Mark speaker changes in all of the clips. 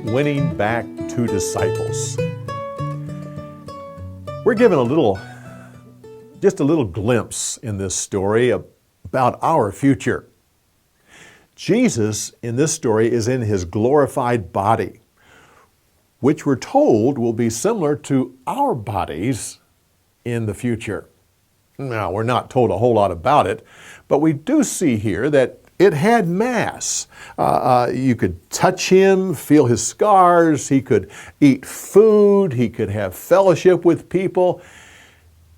Speaker 1: Winning back two disciples. We're given just a little glimpse in this story about our future. Jesus in this story is in his glorified body, which we're told will be similar to our bodies in the future. Now, we're not told a whole lot about it, but we do see here that it had mass. You could touch him, feel his scars, he could eat food, he could have fellowship with people,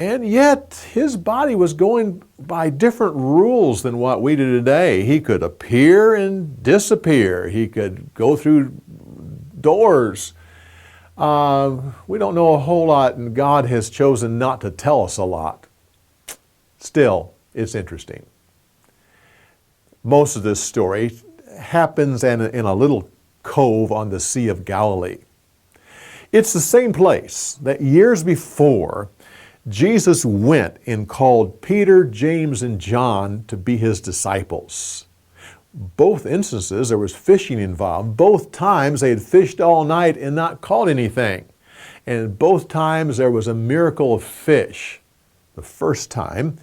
Speaker 1: and yet his body was going by different rules than what we do today. He could appear and disappear. He could go through doors. We don't know a whole lot, and God has chosen not to tell us a lot. Still, it's interesting. Most of this story happens in a little cove on the Sea of Galilee. It's the same place that years before Jesus went and called Peter, James, and John to be his disciples. Both instances, there was fishing involved. Both times they had fished all night and not caught anything. And both times there was a miracle of fish. The first time,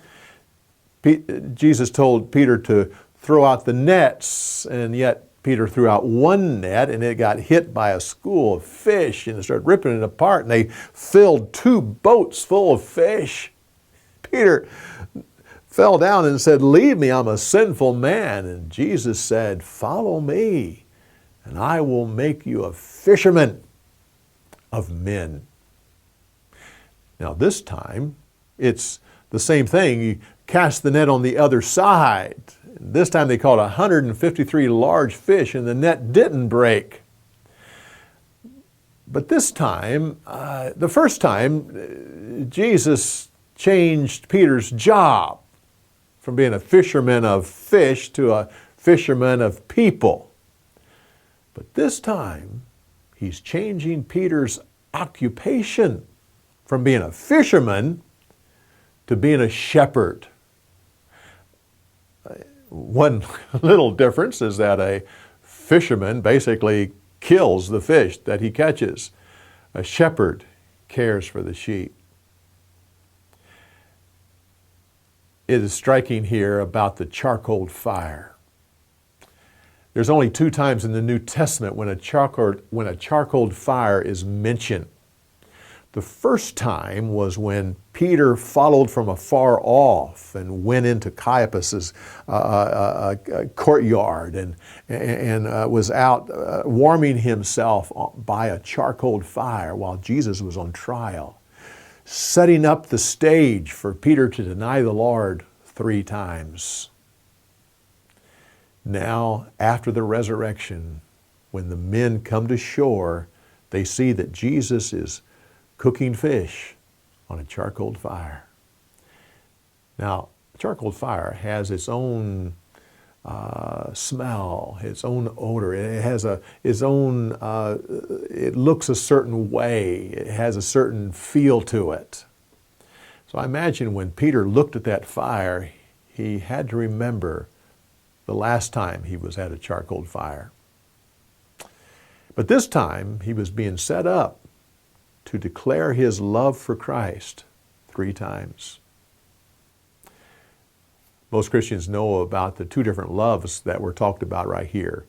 Speaker 1: Jesus told Peter to throw out the nets, and yet Peter threw out one net and it got hit by a school of fish and it started ripping it apart, and they filled 2 boats full of fish. Peter fell down and said, "Leave me, I'm a sinful man." And Jesus said, "Follow me, and I will make you a fisherman of men." Now this time, it's the same thing. You cast the net on the other side. This time they caught 153 large fish and the net didn't break. But this time, the first time, Jesus changed Peter's job from being a fisherman of fish to a fisherman of people. But this time, he's changing Peter's occupation from being a fisherman to being a shepherd. One little difference is that a fisherman basically kills the fish that he catches. A shepherd cares for the sheep. It is striking here about the charcoal fire. There's only 2 times in the New Testament when a charcoal fire is mentioned. The first time was when Peter followed from afar off and went into Caiaphas's courtyard and was out warming himself by a charcoal fire while Jesus was on trial, setting up the stage for Peter to deny the Lord 3 times. Now, after the resurrection, when the men come to shore, they see that Jesus is cooking fish on a charcoal fire. Now, charcoal fire has its own smell, its own odor. It has it looks a certain way. It has a certain feel to it. So I imagine when Peter looked at that fire, he had to remember the last time he was at a charcoal fire. But this time, he was being set up to declare his love for Christ 3 times. Most Christians know about the 2 different loves that were talked about right here.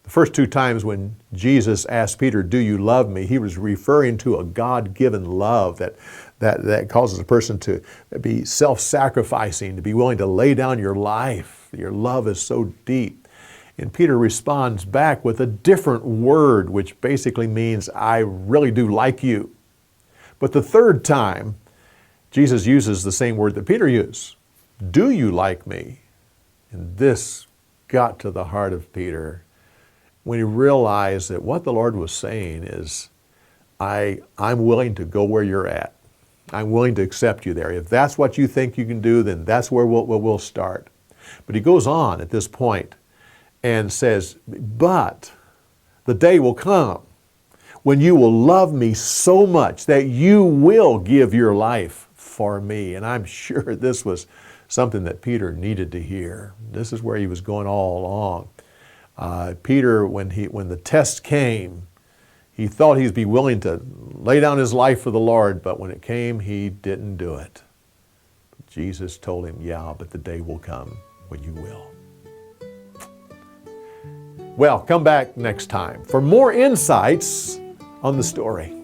Speaker 1: The first 2 times when Jesus asked Peter, "Do you love me?" he was referring to a God-given love that causes a person to be self-sacrificing, to be willing to lay down your life. Your love is so deep. And Peter responds back with a different word, which basically means, "I really do like you." But the 3rd time, Jesus uses the same word that Peter used. "Do you like me?" And this got to the heart of Peter when he realized that what the Lord was saying is, I'm willing to go where you're at. I'm willing to accept you there. If that's what you think you can do, then that's where we'll start. But he goes on at this point and says, "But the day will come when you will love me so much that you will give your life for for me. And I'm sure this was something that Peter needed to hear. This is where he was going all along. Peter, when the test came, he thought he'd be willing to lay down his life for the Lord, but when it came, he didn't do it. Jesus told him, yeah, but the day will come when you will. Well, come back next time for more insights on the story.